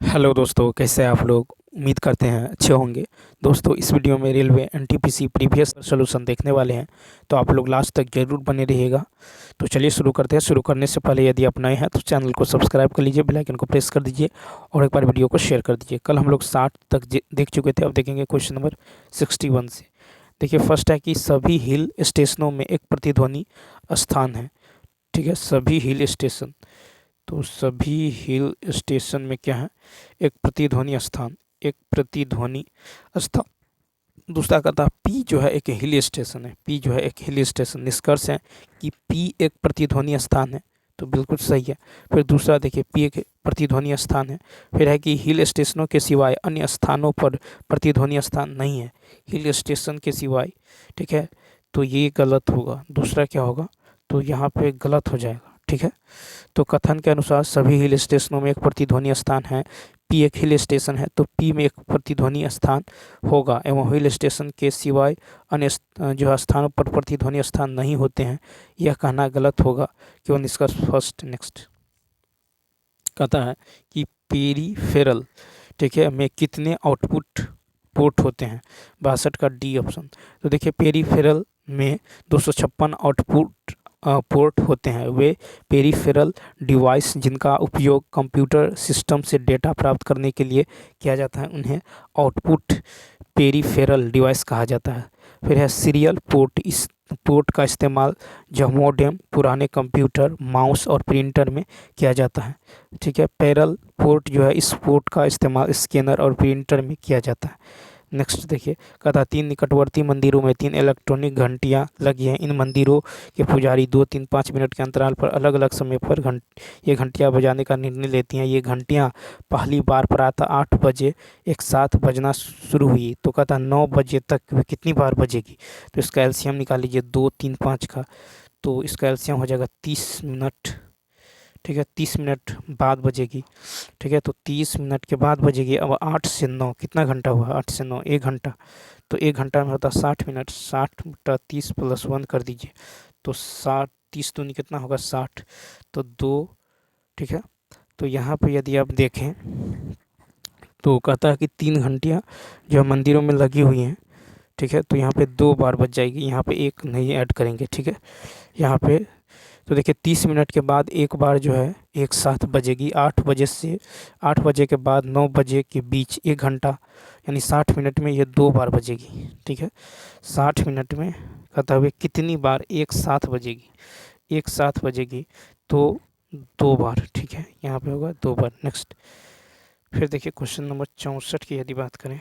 Hello दोस्तों, कैसे हैं आप लोग। उम्मीद करते हैं अच्छे होंगे। दोस्तों, इस वीडियो में रेलवे एनटीपीसी प्रीवियस सॉल्यूशन देखने वाले हैं, तो आप लोग लास्ट तक जरूर बने रहिएगा। तो चलिए शुरू करते हैं। शुरू करने से पहले यदि आप नए हैं तो चैनल को सब्सक्राइब कर लीजिए, बेल आइकन को प्रेस कर दीजिए और एक बार वीडियो को शेयर कर दीजिए। कल हम लोग 60 तक देख चुके थे, अब देखेंगे क्वेश्चन नंबर 61 से। देखिए, फर्स्ट है कि सभी हिल स्टेशनों में एक प्रतिध्वनि स्थान है। ठीक है, सभी हिल स्टेशन, तो सभी हिल स्टेशन में क्या है, एक प्रतिध्वनि स्थान, एक प्रतिध्वनि स्थान। दूसरा कहता है पी जो है एक हिल स्टेशन है, पी जो है एक हिल स्टेशन। निष्कर्ष है कि पी एक प्रतिध्वनि स्थान है, तो बिल्कुल सही है। फिर दूसरा देखिए, पी एक प्रतिध्वनि स्थान है। फिर है कि हिल स्टेशनों के सिवाय अन्य स्थानों पर प्रतिध्वनि स्थान नहीं है, हिल स्टेशन के सिवाय। ठीक है, तो ये गलत होगा। दूसरा क्या होगा, तो यहाँ पे गलत हो जाएगा। ठीक है, तो कथन के अनुसार सभी हिल स्टेशनों में एक प्रतिध्वनि स्थान है। पी एक हिल स्टेशन है, तो पी में एक प्रतिध्वनि स्थान होगा एवं हिल स्टेशन के सिवाय अन्य जो स्थानों पर प्रतिध्वनि स्थान नहीं होते हैं, यह कहना गलत होगा। क्यों? निष्कर्ष फर्स्ट। नेक्स्ट कहता है कि पेरीफेरल, ठीक है, में कितने आउटपुट पोर्ट होते हैं। 62 का डी ऑप्शन। तो देखिए, पेरीफेरल में 256 आउटपुट पोर्ट होते हैं। वे पेरीफेरल डिवाइस जिनका उपयोग कंप्यूटर सिस्टम से डेटा प्राप्त करने के लिए किया जाता है, उन्हें आउटपुट पेरीफेरल डिवाइस कहा जाता है। फिर है सीरियल पोर्ट। इस पोर्ट का इस्तेमाल जो मॉडेम, पुराने कंप्यूटर, माउस और प्रिंटर में किया जाता है। ठीक है, पैरेलल पोर्ट जो है, इस पोर्ट का इस्तेमाल स्कैनर और प्रिंटर में किया जाता है। नेक्स्ट देखिए, कहता 3 निकटवर्ती मंदिरों में 3 इलेक्ट्रॉनिक घंटियां लगी हैं। इन मंदिरों के पुजारी 2, 3, 5 मिनट के अंतराल पर अलग अलग समय पर ये घंटियां बजाने का निर्णय लेती हैं। ये घंटियां पहली बार प्रातः 8 बजे एक साथ बजना शुरू हुई, तो कहता 9 बजे तक वे कितनी बार बजेगी। तो इसका एलसीएम निकाल लीजिए 2, 3, 5 का, तो इसका एलसीएम हो जाएगा 30 मिनट। ठीक है, 30 मिनट बाद बजेगी। ठीक है, तो 30 मिनट के बाद बजेगी। अब 8 से 9 कितना घंटा हुआ, 8 से 9 1 घंटा, तो 1 घंटा में होता 60 मिनट। 60 बटा 30 प्लस 1 कर दीजिए, तो 60, 30 दूनी कितना होगा 60, तो 2। ठीक है, तो यहाँ पे यदि आप देखें तो कहता है कि 3 घंटियाँ जो मंदिरों में लगी हुई हैं। ठीक है, तो यहाँ पे 2 बार बज जाएगी, यहाँ पे 1 नहीं ऐड करेंगे। ठीक है, यहाँ पे तो देखिए 30 मिनट के बाद एक बार जो है एक साथ बजेगी। 8 बजे से 8 बजे के बाद 9 बजे के बीच 1 घंटा, यानी 60 मिनट में ये 2 बार बजेगी। ठीक है, 60 मिनट में कहता हुए कितनी बार एक साथ बजेगी, एक साथ बजेगी, तो 2 बार। ठीक है, यहाँ पे होगा 2 बार। नेक्स्ट फिर देखिए क्वेश्चन नंबर 64 की यदि बात करें,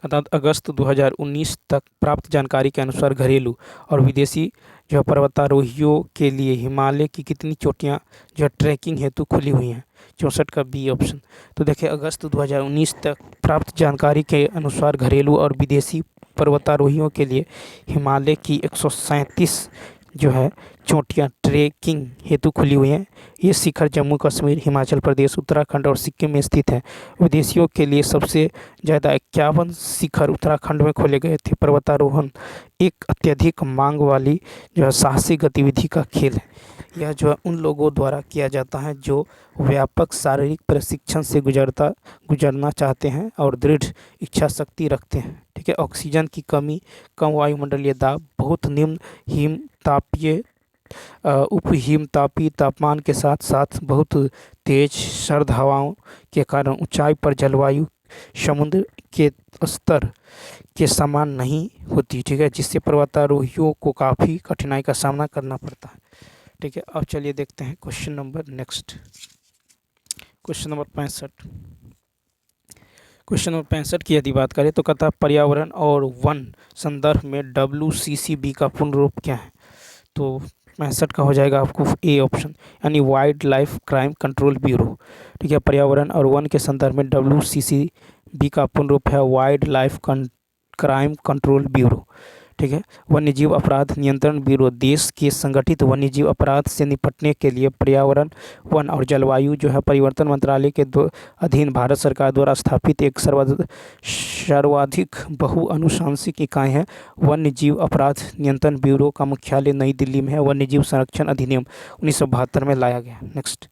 अर्थात अगस्त 2019 तक प्राप्त जानकारी के अनुसार घरेलू और विदेशी जो है पर्वतारोहियों के लिए हिमालय की कितनी चोटियां जो है ट्रैकिंग हेतु खुली हुई हैं। 64 का बी ऑप्शन। तो देखिए, अगस्त 2019 तक प्राप्त जानकारी के अनुसार घरेलू और विदेशी पर्वतारोहियों के लिए हिमालय की 137 जो है चोटियाँ ट्रेकिंग हेतु खुली हुई हैं। ये शिखर जम्मू कश्मीर, हिमाचल प्रदेश, उत्तराखंड और सिक्किम में स्थित है। विदेशियों के लिए सबसे ज़्यादा 51 शिखर उत्तराखंड में खोले गए थे। पर्वतारोहण एक अत्यधिक मांग वाली जो है साहसिक गतिविधि का खेल है। यह जो है उन लोगों द्वारा किया जाता है जो व्यापक शारीरिक प्रशिक्षण से गुजरना चाहते हैं और दृढ़ इच्छा शक्ति रखते हैं। ठीक है, ऑक्सीजन की कमी, कम वायुमंडलीय दाब, बहुत निम्न हिम तापीय उपहिमतापी तापमान के साथ साथ बहुत तेज सर्द हवाओं के कारण ऊंचाई पर जलवायु समुद्र के स्तर के समान नहीं होती। ठीक है, जिससे पर्वतारोहियों को काफ़ी कठिनाई का सामना करना पड़ता है। ठीक है, अब चलिए देखते हैं question number next, question number 65। Question number 65 की यदि बात करें तो कहता है पर्यावरण और वन संदर्भ में WCCB का पूर्ण रूप क्या है। तो 65 का हो जाएगा आपको ए ऑप्शन, यानी wild life crime control bureau. ठीक है, पर्यावरण और वन के संदर्भ में WCCB का पूर्ण रूप है wild life crime control bureau. ठीक है, वन्यजीव अपराध नियंत्रण ब्यूरो देश के संगठित वन्यजीव अपराध से निपटने के लिए पर्यावरण, वन और जलवायु जो है परिवर्तन मंत्रालय के अधीन भारत सरकार द्वारा स्थापित एक सर्वाधिक बहुआनुशांसिक इकाई है। वन्यजीव अपराध नियंत्रण ब्यूरो का मुख्यालय नई दिल्ली में है। वन्यजीव संरक्षण अधिनियम 1972 में लाया गया। नेक्स्ट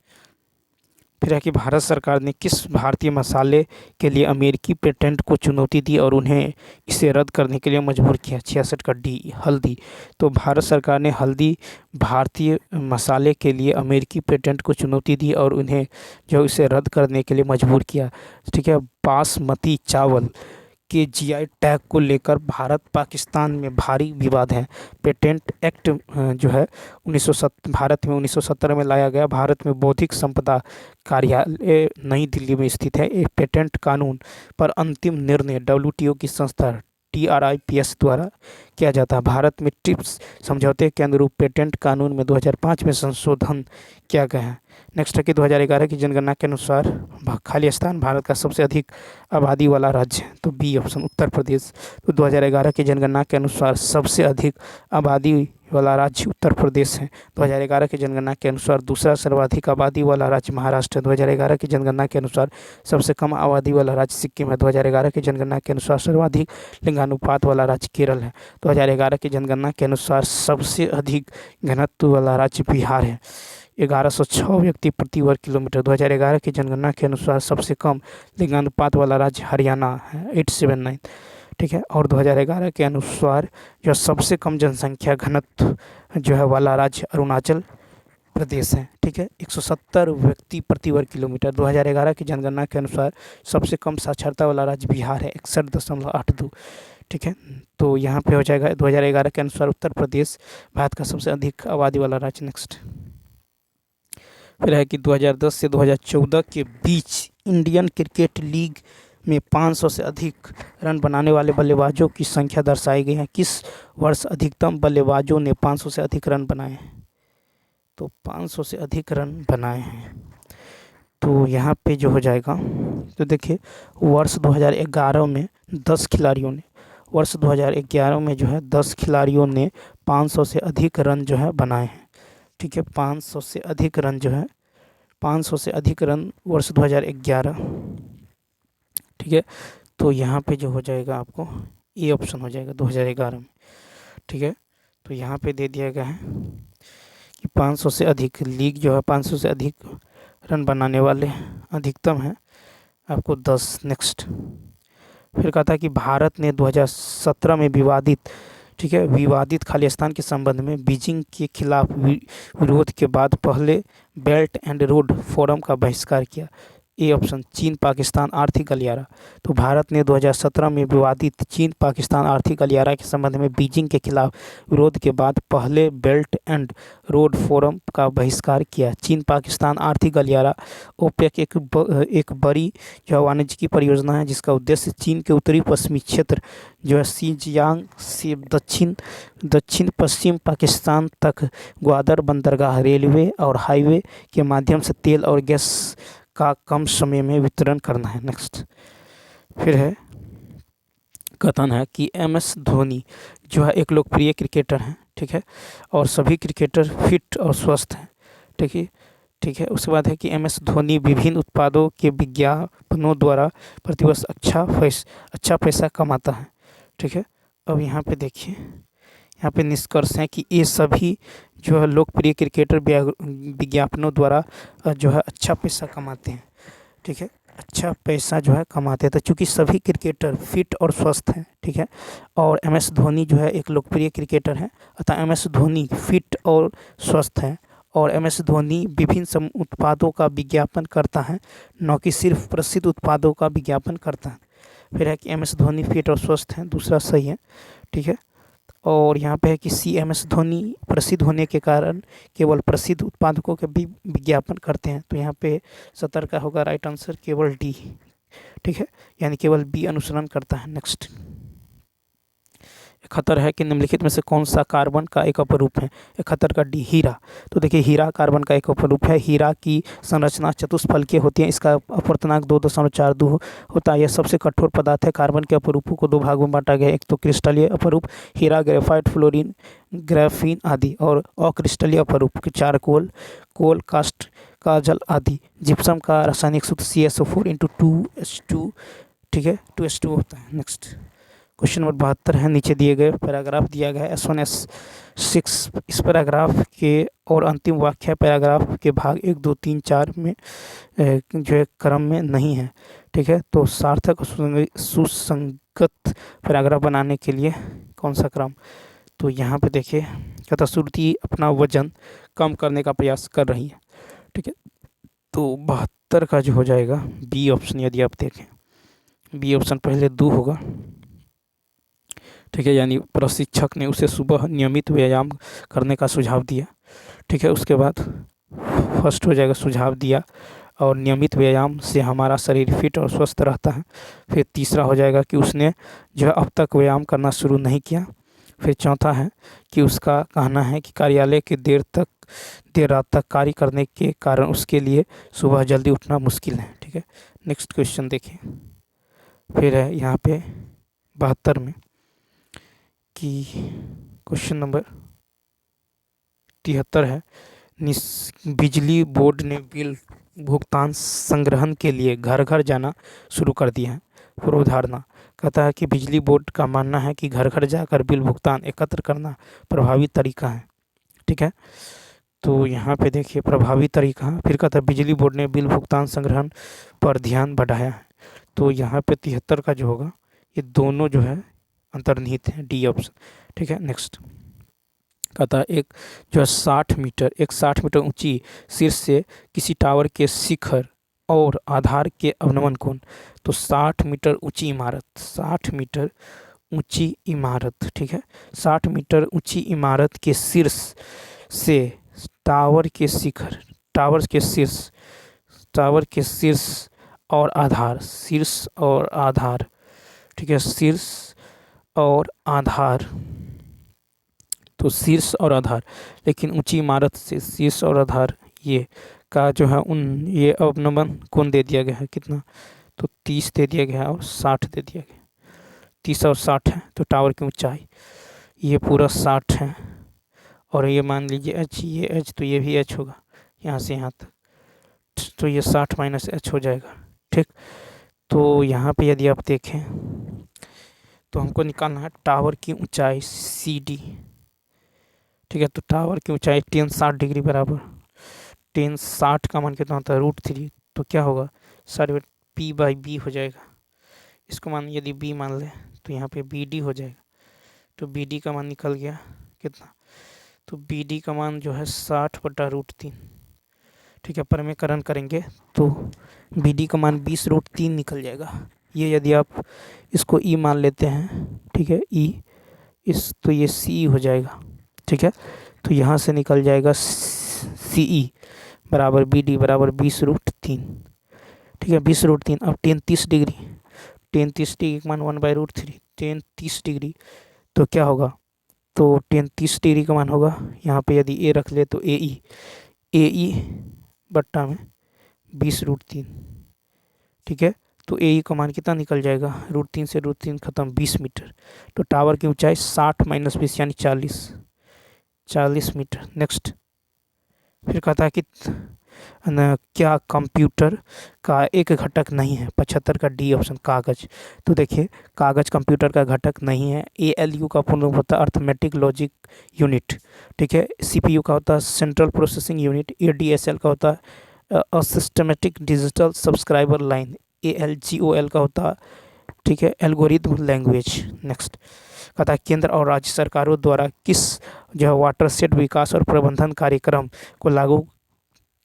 फिर है कि भारत सरकार ने किस भारतीय मसाले के लिए अमेरिकी पेटेंट को चुनौती दी और उन्हें इसे रद्द करने के लिए मजबूर किया? 66 का डी, हल्दी। तो भारत सरकार ने हल्दी भारतीय मसाले के लिए अमेरिकी पेटेंट को चुनौती दी और उन्हें जो इसे रद्द करने के लिए मजबूर किया। ठीक है। बासमती चावल के जीआई टैग को लेकर भारत पाकिस्तान में भारी विवाद है। पेटेंट एक्ट जो है 1970 भारत में 1970 में लाया गया। भारत में बौद्धिक संपदा कार्यालय नई दिल्ली में स्थित है। एक पेटेंट कानून पर अंतिम निर्णय डब्ल्यूटीओ की संस्था TRIPS द्वारा किया जाता है। भारत में ट्रिप्स समझौते के अनुरूप पेटेंट कानून में 2005 में संशोधन किया गया है। नेक्स्ट है कि 2011 की जनगणना के अनुसार खाली स्थान भारत का सबसे अधिक आबादी वाला राज्य है, तो बी ऑप्शन उत्तर प्रदेश। तो 2011 की जनगणना के अनुसार सबसे अधिक आबादी वाला राज्य उत्तर प्रदेश है। 2011 की जनगणना के अनुसार दूसरा सर्वाधिक आबादी वाला राज्य महाराष्ट्र है। 2011 की जनगणना के अनुसार सबसे कम आबादी वाला राज्य सिक्किम है। 2011 की जनगणना के अनुसार सर्वाधिक लिंगानुपात वाला राज्य केरल है। 2011 की जनगणना के अनुसार सबसे अधिक घनत्व वाला राज्य बिहार है, 1106 व्यक्ति प्रति वर्ग किलोमीटर। 2011 की जनगणना के अनुसार सबसे कम लिंगानुपात वाला राज्य हरियाणा है, 879। ठीक है। और 2011 के अनुसार जो सबसे कम जनसंख्या घनत्व जो है वाला राज्य अरुणाचल प्रदेश है। ठीक है, 170 व्यक्ति प्रति वर्ग किलोमीटर। 2011 की जनगणना के अनुसार सबसे कम साक्षरता वाला राज्य बिहार है, 61.82। ठीक है, तो यहाँ पे हो जाएगा 2011 के अनुसार उत्तर प्रदेश भारत का सबसे अधिक आबादी वाला राज्य। नेक्स्ट फिर है कि 2010 से 2014 के बीच इंडियन क्रिकेट लीग में 500 से अधिक रन बनाने वाले बल्लेबाजों की संख्या दर्शाई गई है। किस वर्ष अधिकतम बल्लेबाजों ने 500 से अधिक रन बनाए हैं? तो 500 से अधिक रन बनाए हैं, तो यहाँ पे जो हो जाएगा, तो देखिए वर्ष 2011 में 10 खिलाड़ियों ने, वर्ष 2011 में जो है 10 खिलाड़ियों ने 500 से अधिक रन जो है बनाए हैं। ठीक है, 500 से अधिक रन जो है, 500 से अधिक रन वर्ष 2011। ठीक है, तो यहाँ पे जो हो जाएगा आपको ये ऑप्शन हो जाएगा 2011 में। ठीक है, तो यहाँ पे दे दिया गया है कि 500 से अधिक लीग जो है 500 से अधिक रन बनाने वाले अधिकतम है आपको 10। नेक्स्ट फिर कहा था कि भारत ने 2017 में विवादित, ठीक है, विवादित खालिस्तान के संबंध में बीजिंग के खिलाफ विरोध के बाद पहले बेल्ट एंड रोड फोरम का बहिष्कार किया। ए ऑप्शन चीन पाकिस्तान आर्थिक गलियारा। तो भारत ने 2017 में विवादित चीन पाकिस्तान आर्थिक गलियारा के संबंध में बीजिंग के खिलाफ विरोध के बाद पहले बेल्ट एंड रोड फोरम का बहिष्कार किया। चीन पाकिस्तान आर्थिक गलियारा ओपेक एक बड़ी जो वाणिज्यिक परियोजना है जिसका उद्देश्य चीन के उत्तरी पश्चिमी क्षेत्र जो है शिनजियांग से दक्षिण पश्चिम पाकिस्तान तक ग्वादर बंदरगाह रेलवे और हाईवे के माध्यम से तेल और गैस का कम समय में वितरण करना है। नेक्स्ट फिर है कथन है कि MS धोनी जो है एक लोकप्रिय क्रिकेटर हैं। ठीक है, और सभी क्रिकेटर फिट और स्वस्थ हैं। ठीक है, उसके बाद है कि MS धोनी विभिन्न उत्पादों के विज्ञापनों द्वारा प्रतिवर्ष अच्छा पैसा कमाता है। ठीक है, अब यहाँ पे देखिए, यहाँ पे निष्कर्ष है कि ये सभी जो है लोकप्रिय क्रिकेटर विज्ञापनों द्वारा जो है अच्छा पैसा कमाते हैं। ठीक है, अच्छा पैसा जो है कमाते हैं, तो चूँकि सभी क्रिकेटर फिट और स्वस्थ हैं। ठीक है, और MS धोनी जो है एक लोकप्रिय क्रिकेटर हैं, अतः MS धोनी फिट और स्वस्थ है और MS धोनी विभिन्न उत्पादों का विज्ञापन करता है, न कि सिर्फ प्रसिद्ध उत्पादों का विज्ञापन करता है। फिर है कि MS धोनी फिट और स्वस्थ हैं, दूसरा सही है। ठीक है, और यहाँ पे है कि MS धोनी प्रसिद्ध होने के कारण केवल प्रसिद्ध उत्पादकों के भी विज्ञापन करते हैं, तो यहाँ पे 70 का होगा राइट आंसर केवल डी। ठीक है, यानी केवल बी अनुसरण करता है। नेक्स्ट 71 है कि निम्नलिखित में से कौन सा कार्बन का एक अपरूप है? 71 का डी, हीरा। तो देखिए हीरा कार्बन का एक अपरूप है। हीरा की संरचना चतुष्फलकीय होती है, इसका अपवर्तनांक 2.42 होता है। यह सबसे कठोर पदार्थ है। कार्बन के अपरूपों को दो भागों में बांटा गया है, एक तो क्रिस्टलीय अपरूप हीरा, ग्रेफाइट, फ्लोरीन, ग्राफीन आदि, और अक्रिस्टलीय अपरूप के चारकोल, कोल, कास्ट, काजल आदि। जिप्सम का रासायनिक सूत्र CSO4 × 2H2, ठीक है, 2H2 होता है। नेक्स्ट क्वेश्चन नंबर 72 है, नीचे दिए गए पैराग्राफ दिया गया है S1 S6। इस पैराग्राफ के और अंतिम वाक्य पैराग्राफ के भाग 1 2 3 4 में जो है क्रम में नहीं है। ठीक है, तो सार्थक और सुसंगत पैराग्राफ बनाने के लिए कौन सा क्रम? तो यहाँ पे देखिए कहता श्रुति अपना वजन कम करने का प्रयास कर रही है। ठीक है, तो 72 का जो हो जाएगा बी ऑप्शन, यदि आप देखें बी ऑप्शन पहले 2 होगा। ठीक है, यानी प्रशिक्षक ने उसे सुबह नियमित व्यायाम करने का सुझाव दिया। ठीक है, उसके बाद फर्स्ट हो जाएगा सुझाव दिया और नियमित व्यायाम से हमारा शरीर फिट और स्वस्थ रहता है। फिर तीसरा हो जाएगा कि उसने जो है अब तक व्यायाम करना शुरू नहीं किया। फिर चौथा है कि उसका कहना है कि कार्यालय के देर रात तक कार्य करने के कारण उसके लिए सुबह जल्दी उठना मुश्किल है। ठीक है, नेक्स्ट क्वेश्चन देखिए। फिर है यहाँ पे 72 में कि क्वेश्चन नंबर 73 है, बिजली बोर्ड ने बिल भुगतान संग्रहण के लिए घर घर जाना शुरू कर दिया है। पूर्वधारणा कहता है कि बिजली बोर्ड का मानना है कि घर घर जाकर बिल भुगतान एकत्र करना प्रभावी तरीका है। ठीक है, तो यहाँ पे देखिए प्रभावी तरीका। फिर कहता है बिजली बोर्ड ने बिल भुगतान संग्रहण पर ध्यान बढ़ाया है। तो यहाँ पे 73 का जो होगा ये दोनों जो है अंतर्निहित है, डी ऑप्शन। ठीक है, नेक्स्ट कहता है एक जो है 60 मीटर ऊंची शीर्ष से किसी टावर के शिखर और आधार के अवनमन कोण। तो 60 मीटर ऊंची इमारत, 60 मीटर ऊंची इमारत। ठीक है, 60 मीटर ऊंची इमारत के शीर्ष से टावर के शिखर, टावर के शीर्ष और आधार, शीर्ष और आधार। ठीक है, शीर्ष और आधार, तो शीर्ष और आधार, लेकिन ऊंची इमारत से शीर्ष और आधार ये का जो है ये अवनमन कोण दे दिया गया है कितना? तो 30 दे दिया गया है और 60 दे दिया गया। 30 और 60 है, तो टावर की ऊंचाई ये पूरा 60 है और ये मान लीजिए h, ये h, तो ये भी h होगा यहाँ से यहाँ तक, तो ये 60 माइनस h हो जाएगा। ठीक, तो यहाँ पे यदि आप देखें तो हमको निकालना है टावर की ऊंचाई CD। ठीक है, तो टावर की ऊंचाई tan 60 डिग्री बराबर tan 60 का मान कितना होता है √3। तो क्या होगा 60 P/B हो जाएगा। इसको मान यदि B मान ले तो यहाँ पे BD हो जाएगा। तो BD का मान निकल गया कितना? तो BD का मान जो है 60/√3। ठीक है, परमीकरण करेंगे तो BD का मान 20√3 निकल जाएगा। ये यदि आप इसको E मान लेते हैं, ठीक है, E तो ये CE हो जाएगा। ठीक है, तो यहाँ से निकल जाएगा CE बराबर BD बराबर 20√3। ठीक है, 20√3। अब tan 30 डिग्री, tan 30 डिग्री का मान 1/√3, tan 30 डिग्री तो क्या होगा? तो tan 30 डिग्री का मान होगा यहाँ पे यदि A रख ले तो AE बट्टा में 20√3। ठीक है, तो AE का मान कितना निकल जाएगा? √3 से √3 खत्म 20 मीटर। तो टावर की ऊंचाई 60 माइनस 20 यानी 40 मीटर। नेक्स्ट फिर कहता है कि क्या कंप्यूटर का एक घटक नहीं है? 75 का डी ऑप्शन कागज। तो देखिए कागज कंप्यूटर का घटक नहीं है। ALU का पूर्ण रूप होता है अर्थमेटिक लॉजिक यूनिट। ठीक है, CPU का होता है सेंट्रल प्रोसेसिंग यूनिट। ADSL का होता है systematic digital subscriber line. ALGOL का होता है, ठीक है, एल्गोरिथम लैंग्वेज। नेक्स्ट कहता है केंद्र और राज्य सरकारों द्वारा किस जो है वाटरशेड विकास और प्रबंधन कार्यक्रम को लागू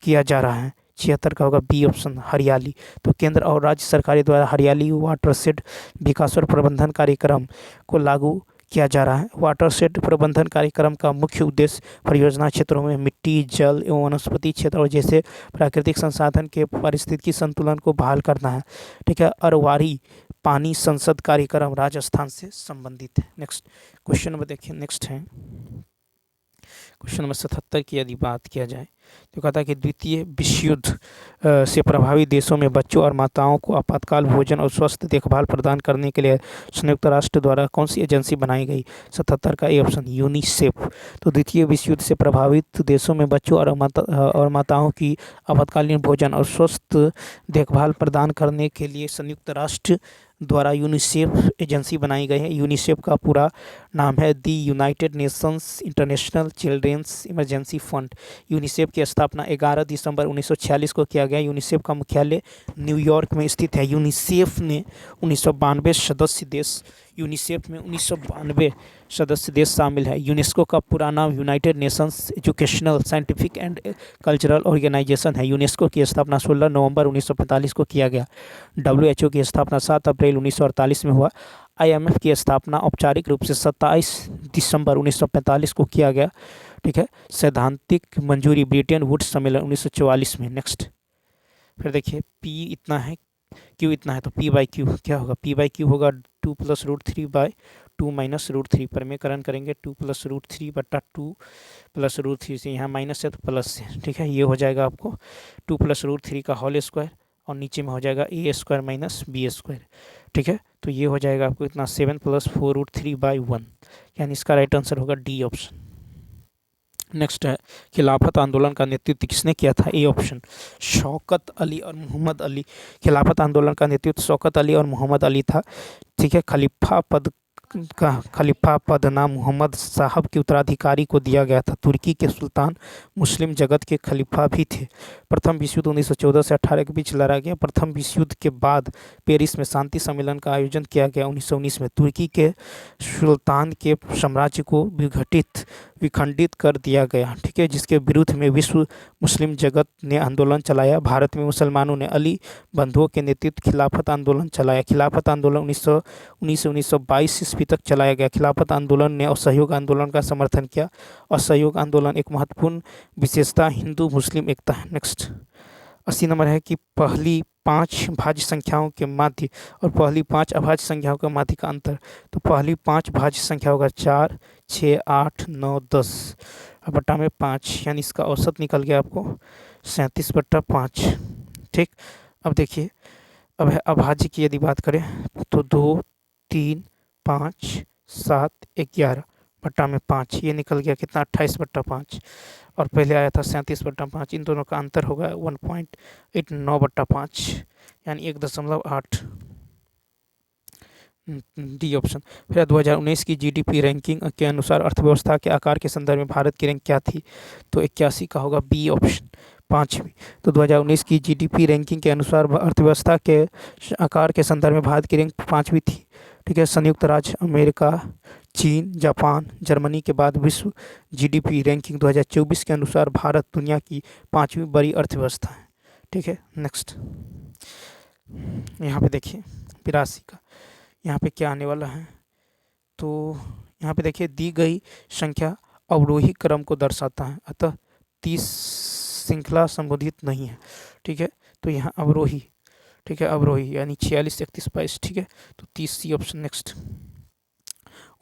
किया जा रहा है? 76 का होगा बी ऑप्शन हरियाली। तो केंद्र और राज्य सरकारों द्वारा हरियाली वाटरशेड विकास और प्रबंधन कार्यक्रम को लागू किया जा रहा है। वाटरशेड प्रबंधन कार्यक्रम का मुख्य उद्देश्य परियोजना क्षेत्रों में मिट्टी, जल एवं वनस्पति क्षेत्र और जैसे प्राकृतिक संसाधन के पारिस्थितिकी संतुलन को बहाल करना है। ठीक है, अरवारी पानी संसद कार्यक्रम राजस्थान से संबंधित है। नेक्स्ट क्वेश्चन नंबर देखिए। नेक्स्ट है क्वेश्चन नंबर 77 की यदि बात किया जाए तो कहता है कि द्वितीय विश्व युद्ध से प्रभावित देशों में बच्चों और माताओं को आपातकाल भोजन और स्वास्थ्य देखभाल प्रदान करने के लिए संयुक्त राष्ट्र द्वारा कौन सी एजेंसी बनाई गई? 77 का ए ऑप्शन यूनिसेफ। तो द्वितीय विश्व युद्ध से प्रभावित देशों में बच्चों और माताओं की आपातकालीन भोजन और स्वास्थ्य देखभाल प्रदान करने के लिए संयुक्त राष्ट्र द्वारा यूनिसेफ एजेंसी बनाई गई है। यूनिसेफ का पूरा नाम है the United Nations International Children's Emergency Fund. UNICEF की स्थापना 11 दिसंबर 1946 को किया गया। यूनिसेफ का मुख्यालय न्यूयॉर्क में स्थित है। यूनिसेफ ने 1992 सदस्य देश यूनिसेफ में 1992 सदस्य देश शामिल है। यूनेस्को का पूरा नाम United Nations Educational Scientific and Cultural Organization है। यूनेस्को की स्थापना 16 नवंबर 1945 को किया गया। WHO की स्थापना 7 अप्रैल 1948 में हुआ। IMF की स्थापना औपचारिक रूप से 27 दिसंबर 1945 को किया गया। ठीक है। सैद्धांतिक मंजूरी ब्रिटेन वुड्स सम्मेलन 1944 में। नेक्स्ट फिर देखिए P इतना है, Q इतना है, तो P/Q क्या होगा? P/Q होगा 2 + √3/2 - √3। परमीकरण करेंगे 2 + √3/2 + √3 से, यहाँ माइनस है तो प्लस से। ठीक है, ये हो जाएगा आपको 2 + √3 का होल स्क्वायर और नीचे में हो जाएगा A² - B²। ठीक है, तो ये हो जाएगा आपको इतना 7 + 4√3/1, यानी इसका राइट आंसर होगा डी ऑप्शन। नेक्स्ट है खिलाफत आंदोलन का नेतृत्व किसने किया था? ए ऑप्शन शौकत अली और मोहम्मद अली। खिलाफत आंदोलन का नेतृत्व शौकत अली और मोहम्मद अली था। ठीक है, खलीफा पद नाम मोहम्मद साहब के उत्तराधिकारी को दिया गया था। तुर्की के सुल्तान मुस्लिम जगत के खलीफा भी थे। प्रथम विश्व युद्ध 1914 से 18 के बीच लड़ा गया। प्रथम विश्व युद्ध के बाद पेरिस में शांति सम्मेलन का आयोजन किया गया 1919 में। तुर्की के सुल्तान के साम्राज्य को विखंडित कर दिया गया। ठीक है, जिसके विरुद्ध में विश्व मुस्लिम जगत ने आंदोलन चलाया। भारत में मुसलमानों ने अली बंधुओं के नेतृत्व खिलाफत आंदोलन चलाया। खिलाफत आंदोलन 1919 से 1922 ईस्वी तक चलाया गया। खिलाफत आंदोलन ने असहयोग आंदोलन का समर्थन किया। असहयोग आंदोलन एक महत्वपूर्ण विशेषता हिंदू मुस्लिम एकता है। नेक्स्ट 80 नंबर है कि पहली 5 भाज्य संख्याओं के माध्य और पहली 5 अभाज्य संख्याओं के माध्य का अंतर। तो पहली 5 भाज्य संख्या होगा 4, 6, 8, 9, 10 बट्टा में 5, यानी इसका औसत निकल गया आपको 37/5। ठीक, अब देखिए, अब है अभाज्य की यदि बात करें तो 2, 3, 5, 7, 11 बट्टा में 5, ये निकल गया कितना 28/5, और पहले आया था 37/5। इन दोनों का अंतर होगा 1.89/5, यानी 1.8। D option. फिर 2019 की GDP रैंकिंग के अनुसार अर्थव्यवस्था के आकार के संदर्भ में भारत की रैंक क्या थी? तो 81 का होगा बी ऑप्शन, 5वीं। तो 2019 की GDP रैंकिंग के अनुसार अर्थव्यवस्था के आकार के संदर्भ में भारत की रैंक 5वीं थी। ठीक है, संयुक्त राज्य अमेरिका, चीन, जापान, जर्मनी के बाद विश्व GDP रैंकिंग 2024 के अनुसार भारत दुनिया की 5वीं बड़ी अर्थव्यवस्था है। ठीक है, नेक्स्ट यहाँ पे देखिए 82 का, यहाँ पे क्या आने वाला है? तो यहाँ पे देखिए दी गई संख्या अवरोही क्रम को दर्शाता है, अतः 30 श्रृंखला संबोधित नहीं है। ठीक है, तो यहाँ अवरोही, ठीक है, अवरोही यानी 46, 31, 22। ठीक है, तो 30 ऑप्शन। नेक्स्ट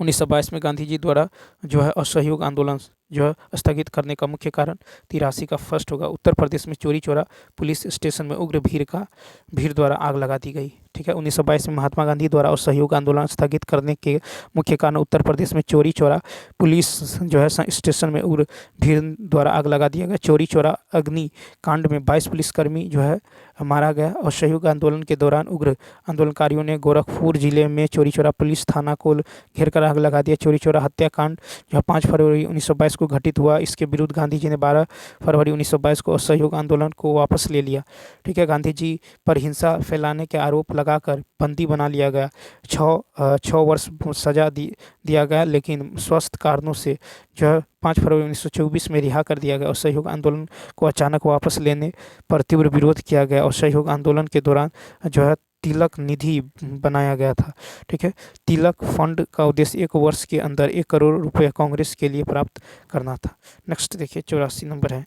1922 में गांधी जी द्वारा जो है असहयोग आंदोलन जो है स्थगित करने का मुख्य कारण 83 का फर्स्ट होगा। उत्तर प्रदेश में चोरी चोरा पुलिस स्टेशन में उग्र भीड़ द्वारा आग लगा दी गई। ठीक है, 1922 में महात्मा गांधी द्वारा असहयोग आंदोलन स्थगित करने के मुख्य कारण उत्तर प्रदेश में चोरी चोरा पुलिस जो है स्टेशन में उग्र भीड़ द्वारा आग लगा दिया गया। चोरी चोरा अग्नि कांड में 22 पुलिसकर्मी जो है मारा गया। असहयोग आंदोलन के दौरान उग्र आंदोलनकारियों ने गोरखपुर जिले में चोरी चोरा पुलिस थाना को घेर कर आग लगा दिया। चोरी चोरा हत्याकांड जो 5 फरवरी 1922 को घटित हुआ। इसके विरुद्ध गांधी जी ने 12 फरवरी 1922 को असहयोग आंदोलन को वापस ले लिया। ठीक है, गांधी जी पर हिंसा फैलाने के आरोप लगाकर बंदी बना लिया गया। 6 वर्ष सजा दिया गया, लेकिन स्वस्थ कारणों से जो है 5 फरवरी 1924 में रिहा कर दिया गया। असहयोग आंदोलन को अचानक वापस लेने पर तीव्र विरोध किया गया। असहयोग आंदोलन के दौरान जो है तिलक निधि बनाया गया था। ठीक है, तिलक फंड का उद्देश्य 1 वर्ष के अंदर 1 करोड़ रुपये कांग्रेस के लिए प्राप्त करना था। नेक्स्ट देखिए 84 नंबर है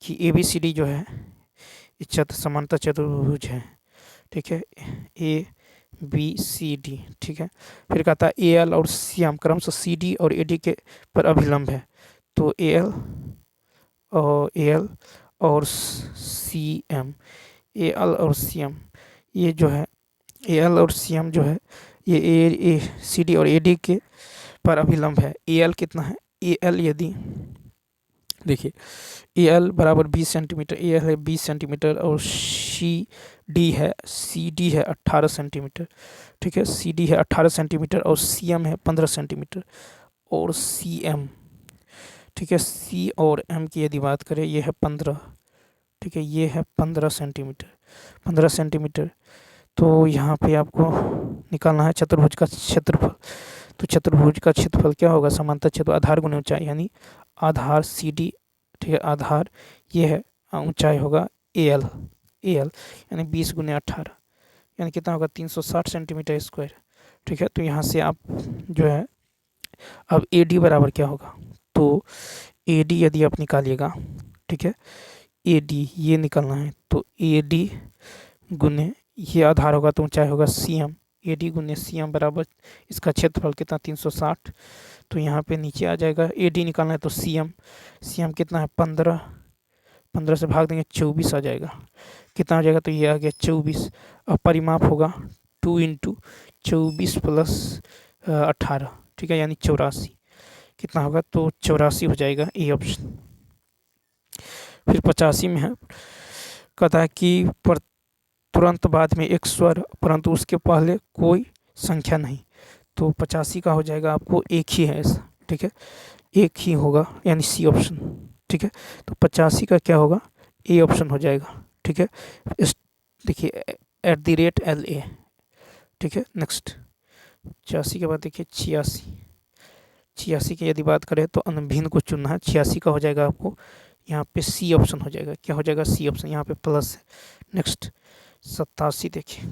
कि ABCD जो है समांतर चतुर्भुज है। ठीक है, ABCD। ठीक है, फिर कहता है AL और CM क्रमशः CD और AD के पर अभिलंब है। तो AL और CM, AL और CM ये जो है AL और CM जो है ये CD और AD के पर अभिलंब है। AL कितना है? AL यदि देखिए ए एल बराबर 20 सेंटीमीटर, ए एल है 20 सेंटीमीटर और सी डी है 18 सेंटीमीटर, ठीक है। सी डी है 18 सेंटीमीटर और सी एम है 15 सेंटीमीटर और सी एम, ठीक है। सी और एम की यदि बात करें, ये है 15, ठीक है, ये है 15 सेंटीमीटर, 15 सेंटीमीटर। तो यहाँ पे आपको निकालना है चतुर्भुज का क्षेत्रफल। तो चतुर्भुज का क्षेत्रफल क्या होगा, समांतर क्षेत्र आधार गुने ऊंचाई, यानी आधार सी डी, ठीक है, आधार ये है, ऊंचाई होगा ए एल, यानी 20 गुने 18, यानी कितना होगा 360 सेंटीमीटर स्क्वायर, ठीक है। तो यहाँ से आप जो है, अब ए डी बराबर क्या होगा, तो ए डी यदि आप निकालिएगा, ठीक है, ए डी ये निकालना है, तो ए डी गुने ये आधार होगा तो ऊंचाई होगा सी एम, ए डी गुने सी एम बराबर इसका क्षेत्रफल कितना 360। तो यहाँ पे नीचे आ जाएगा, ए डी निकालना है तो सी एम कितना है 15, 15 से भाग देंगे 24 आ जाएगा, कितना आ जाएगा, तो ये आ गया 24। अब परिमाप होगा 2 इंटू 24 प्लस 18, ठीक है, यानी 84, कितना होगा, तो 84 हो जाएगा ए ऑप्शन। फिर 85 में है, कहता है कि तुरंत बाद में एक स्वर परंतु उसके पहले कोई संख्या नहीं। तो 85 का हो जाएगा आपको एक ही है ऐसा, ठीक है, एक ही होगा, यानी सी ऑप्शन, ठीक है। तो 85 का क्या होगा, ए ऑप्शन हो जाएगा, ठीक है। इस देखिए @LA, ठीक है। नेक्स्ट 85 के बाद देखिए 86 की यदि बात करें तो अनभिन्न को चुनना है। 86 का हो जाएगा आपको यहाँ पे सी ऑप्शन हो जाएगा, क्या हो जाएगा, सी ऑप्शन, यहाँ पे प्लस है। नेक्स्ट 87 देखिए,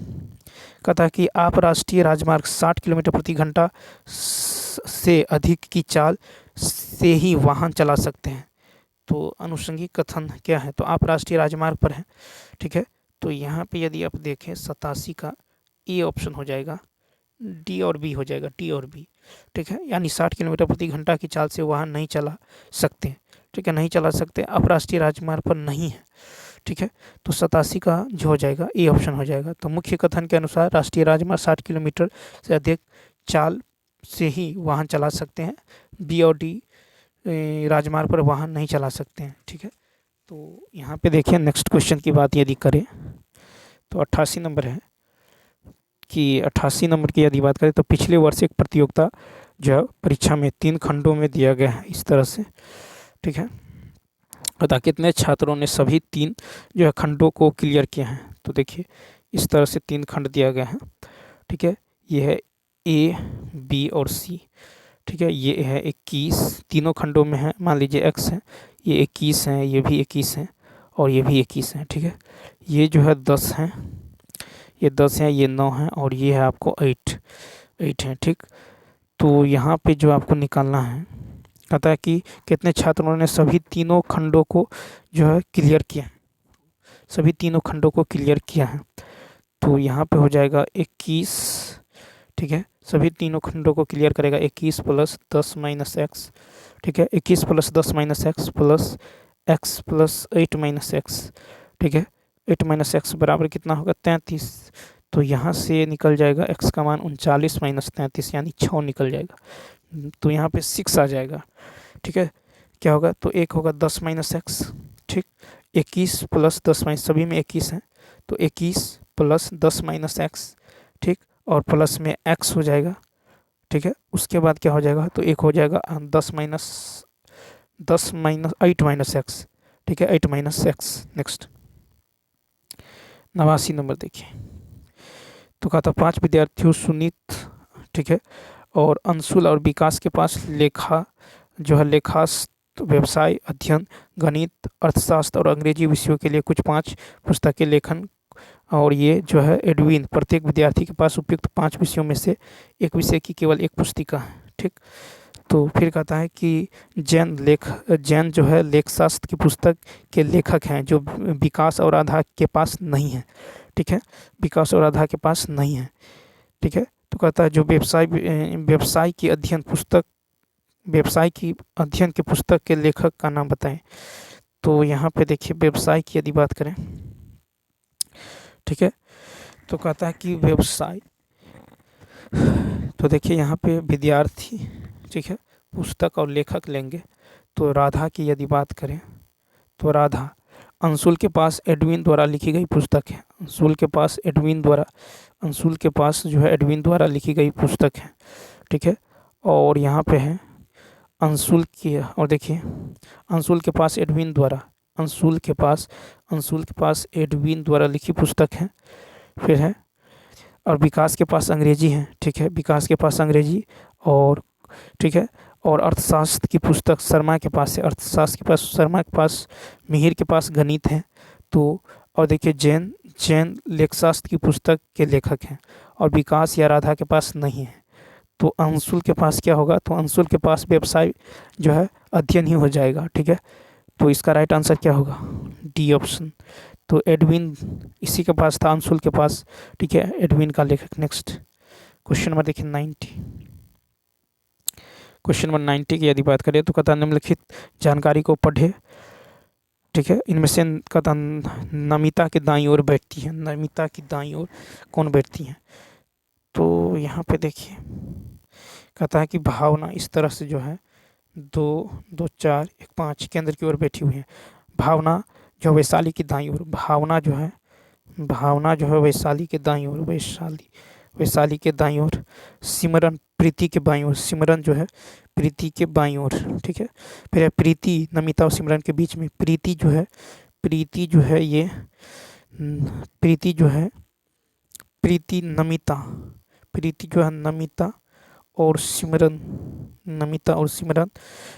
कहता है कि आप राष्ट्रीय राजमार्ग 60 किलोमीटर प्रति घंटा से अधिक की चाल से ही वाहन चला सकते हैं। तो अनुषंगिक कथन क्या है, तो आप राष्ट्रीय राजमार्ग पर हैं, ठीक है। तो यहाँ पे यदि आप देखें 87 का ए ऑप्शन हो जाएगा, डी और बी हो जाएगा, डी और बी, ठीक है, यानी 60 किलोमीटर प्रति घंटा की चाल से वाहन नहीं चला सकते, ठीक है, नहीं चला सकते, आप राष्ट्रीय राजमार्ग पर नहीं है, ठीक है। तो 87 का जो हो जाएगा ए ऑप्शन हो जाएगा। तो मुख्य कथन के अनुसार राष्ट्रीय राजमार्ग 60 किलोमीटर से अधिक चाल से ही वाहन चला सकते हैं, बी और डी राजमार्ग पर वाहन नहीं चला सकते हैं, ठीक है। तो यहाँ पे देखिए नेक्स्ट क्वेश्चन की बात यदि करें तो 88 नंबर है कि 88 नंबर की यदि बात करें तो पिछले वर्ष एक प्रतियोगिता जो है परीक्षा में 3 खंडों में दिया गया है इस तरह से, ठीक है। बता कितने छात्रों ने सभी 3 जो है खंडों को क्लियर किए हैं। तो देखिए इस तरह से 3 खंड दिया गया है, ठीक है, ये है ए बी और सी, ठीक है। ये है 21, तीनों खंडों में है, मान लीजिए एक्स है, ये 21 है, ये भी 21 है और ये भी 21 है, ठीक है। ये जो है 10 है, ये 10 है, ये 9 है और ये है आपको 8 है, ठीक। तो यहाँ पे जो आपको निकालना है, कहता है कि कितने छात्रों ने सभी तीनों खंडों को जो है क्लियर किया, सभी तीनों खंडों को क्लियर किया है। तो यहाँ पे हो जाएगा 21, ठीक है, सभी तीनों खंडों को क्लियर करेगा 21 प्लस 10 माइनस एक्स, ठीक है, 21 plus 10 minus x plus x plus 8 minus x, ठीक है, 8 माइनस एक्स बराबर कितना होगा 33। तो यहाँ से निकल जाएगा एक्स का मान 39 माइनस 33 यानी 6 निकल जाएगा। तो यहाँ पे 6 आ जाएगा, ठीक है। क्या होगा, तो एक होगा 10 माइनस एक्स, ठीक, 21 प्लस 10 माइनस, सभी में 21 है, तो 21 प्लस 10 माइनस एक्स, ठीक, और प्लस में एक्स हो जाएगा, ठीक है। उसके बाद क्या हो जाएगा, तो एक हो जाएगा 10 माइनस 8 माइनस एक्स, ठीक है, 8 माइनस एक्स। नेक्स्ट 89 नंबर देखिए, तो कहा था 5 विद्यार्थियों सुनीत, ठीक है, और अंशुल और विकास के पास लेखा जो है लेखाशास्त्र, व्यवसाय अध्ययन, गणित, अर्थशास्त्र और अंग्रेजी विषयों के लिए कुछ 5 पुस्तकें लेखन, और ये जो है एडविन, प्रत्येक विद्यार्थी के पास उपयुक्त 5 विषयों में से एक विषय की केवल एक पुस्तिका है, ठीक। तो फिर कहता है कि जैन जो है लेखशास्त्र की पुस्तक के लेखक हैं जो विकास और राधा के पास नहीं है, ठीक है, विकास और राधा के पास नहीं है, ठीक है। तो कहता है जो व्यवसाय की अध्ययन की पुस्तक के लेखक का नाम बताएं। तो यहाँ पे देखिए व्यवसाय की यदि बात करें, ठीक है, तो कहता है कि व्यवसाय, तो देखिए यहाँ पे विद्यार्थी, ठीक है, पुस्तक और लेखक लेंगे तो राधा की यदि बात करें तो राधा अंशुल के पास एडविन द्वारा लिखी गई पुस्तक है। अंशुल के पास जो है एडविन द्वारा लिखी गई पुस्तक है, ठीक है। और यहाँ पे है अंशुल की, और देखिए अंशुल के पास एडविन द्वारा लिखी पुस्तक है। फिर है और विकास के पास अंग्रेजी है, ठीक है, विकास के पास अंग्रेजी, और ठीक है। और अर्थशास्त्र की पुस्तक शर्मा के पास है, शर्मा के पास, मिहिर के पास गणित है। तो और देखिए जैन लेखशास्त्र की पुस्तक के लेखक हैं, और विकास या राधा के पास नहीं है। तो अंशुल के पास क्या होगा, तो अंशुल के पास व्यवसाय जो है अध्ययन ही हो जाएगा, ठीक है। तो इसका राइट आंसर क्या होगा, डी ऑप्शन। तो एडविन इसी के पास था, अंशुल के पास, ठीक है, एडविन का लेखक। नेक्स्ट क्वेश्चन नंबर देखिए 90। क्वेश्चन नंबर 90 की यदि बात करें तो कहता निम्नलिखित जानकारी को पढ़े, ठीक है। इनमें से कहता नमिता के दाईं ओर बैठती है, नमिता की दाईं ओर कौन बैठती है। तो यहाँ पे देखिए कहता है कि भावना इस तरह से जो है 2 2 4 1 5 केंद्र की ओर बैठी हुई है। भावना जो वैशाली की दाईं ओर, भावना जो है वैशाली के दाईं ओर, वैशाली के दाईं ओर। सिमरन प्रीति के बाईं ओर, सिमरन जो है प्रीति के बाईं ओर, ठीक है। फिर है प्रीति नमिता और सिमरन के बीच में, प्रीति जो है ये प्रीति जो है नमिता और सिमरन,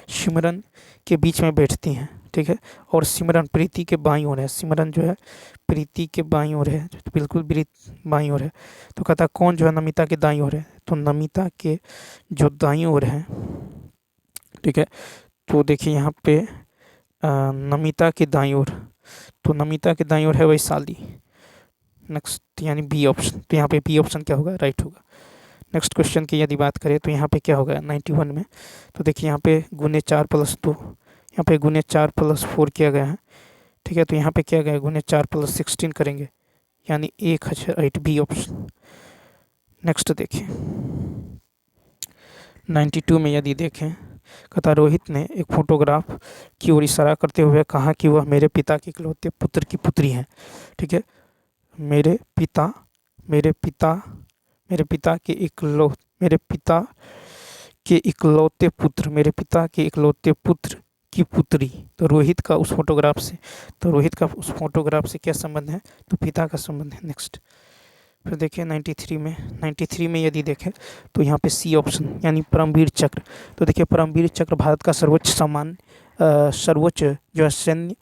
सिमरन के बीच में बैठती हैं, ठीक है। और सिमरन प्रीति के बाईं ओर है, सिमरन जो है प्रीति के बाईं ओर है, तो बिल्कुल बाईं ओर है। तो कहता कौन जो है नमिता के दाईं ओर है, तो नमिता के जो दाईं ओर है, ठीक है। तो देखिए यहाँ पे नमिता के दाईं ओर, तो नमिता के दाईं ओर है वैशाली। नेक्स्ट यानी बी ऑप्शन, तो यहाँ पे बी ऑप्शन क्या होगा, राइट होगा। नेक्स्ट क्वेश्चन की यदि बात करें तो यहाँ पे क्या होगा 91 में, तो देखिए यहाँ पे गुने 4 + 2, यहाँ पे गुने 4 + 4 किया गया है, ठीक है। तो यहाँ पे क्या गया गुने 4 + 16 करेंगे, यानी 1 बी ऑप्शन। नेक्स्ट देखिए 92 में यदि देखें, कहता रोहित ने एक फोटोग्राफ की ओर इशारा करते हुए कहा कि वह मेरे पिता के इकलौते पुत्र की पुत्री हैं, ठीक है। मेरे पिता के इकलौते पुत्र की पुत्री। तो रोहित का उस फोटोग्राफ से क्या संबंध है, तो पिता का संबंध है। नेक्स्ट फिर देखिए 93 में यदि देखें तो यहाँ पे सी ऑप्शन यानी परमवीर चक्र। तो देखिए परमवीर चक्र भारत का सर्वोच्च सम्मान, सर्वोच्च जो है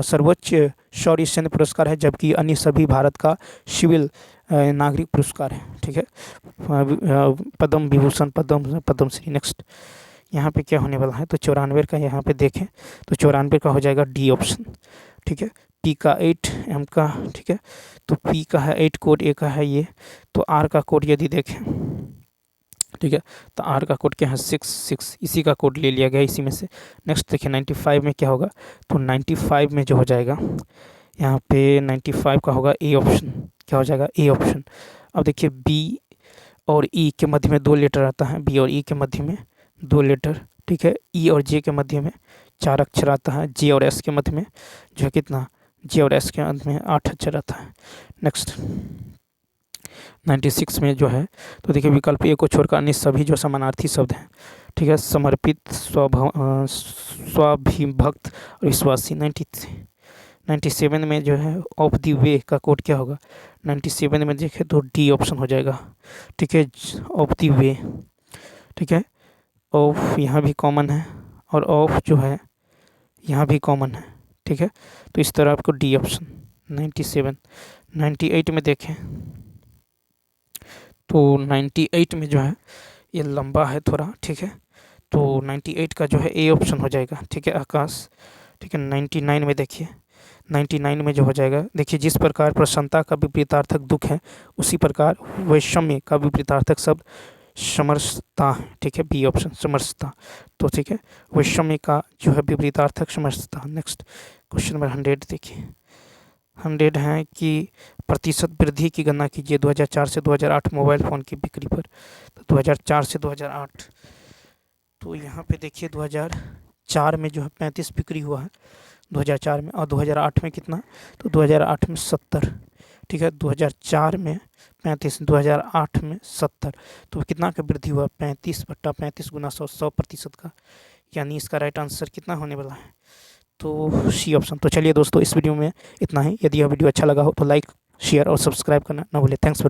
सर्वोच्च शौर्य सैन्य पुरस्कार है, जबकि अन्य सभी भारत का सिविल नागरिक पुरस्कार है, ठीक है। पद्म विभूषण, पद्मश्री। नेक्स्ट यहाँ पे क्या होने वाला है, तो 94 का यहाँ पे देखें तो 94 का हो जाएगा डी ऑप्शन, ठीक है। पी का 8, एम का, ठीक है। तो पी का है 8 कोड, ए का है ये, तो आर का कोड यदि देखें, ठीक है, तो आर का कोड क्या है 6, इसी का कोड ले लिया गया इसी में से। नेक्स्ट देखिए 95 में क्या होगा, तो 95 में जो हो जाएगा यहाँ पे 95 का होगा ए ऑप्शन, क्या हो जाएगा ए ऑप्शन। अब देखिए बी और ई के मध्य में 2 लेटर आता है, बी और ई के मध्य में 2 लेटर, ठीक है। ई और जे के मध्य में 4 अक्षर आता है, जे और एस के मध्य में जो है कितना, जे और एस के अंत में 8 अक्षर आता है। नेक्स्ट 96 में जो है, तो देखिए विकल्प ए को छोड़कर अन्य सभी जो समानार्थी शब्द हैं, ठीक है। समर्पित, स्वाभिभक्त और विश्वासी। 97 में जो है ऑफ द वे का कोड क्या होगा, 97 में देखें तो डी ऑप्शन हो जाएगा, ठीक है, ऑफ द वे, ठीक है। ऑफ यहाँ भी कॉमन है और ऑफ जो है यहाँ भी कॉमन है, ठीक है। तो इस तरह आपको डी ऑप्शन 97। 98 में देखें तो 98 में जो है ये लंबा है थोड़ा, ठीक है। तो 98 का जो है ए ऑप्शन हो जाएगा, ठीक है, आकाश, ठीक है। 99 में देखिए, 99 में जो हो जाएगा, देखिए जिस प्रकार प्रसन्नता का विपरीतार्थक दुख है, उसी प्रकार वैषम्य का विपरीतार्थक शब्द समरसता है, ठीक है, बी ऑप्शन समरसता। तो ठीक है, वैषम्य का जो है विपरीतार्थक समरसता। नेक्स्ट क्वेश्चन नंबर 100 देखिए, 100 है कि प्रतिशत वृद्धि की गणना कीजिए 2004 से 2008 मोबाइल फ़ोन की बिक्री पर। तो 2004 से 2008, तो यहाँ पे देखिए 2004 में जो है 35 बिक्री हुआ है 2004 में, और 2008 में कितना, तो 2008 में 70। ठीक है, 2004 में 35, 2008 में 70, तो कितना का वृद्धि हुआ, 35/35 गुना 100, 100% का, यानी इसका राइट आंसर कितना होने वाला है, तो सी ऑप्शन। तो चलिए दोस्तों, इस वीडियो में इतना ही। यदि यह वीडियो अच्छा लगा हो तो लाइक, शेयर और सब्सक्राइब करना ना भूलें। Thanks for watching.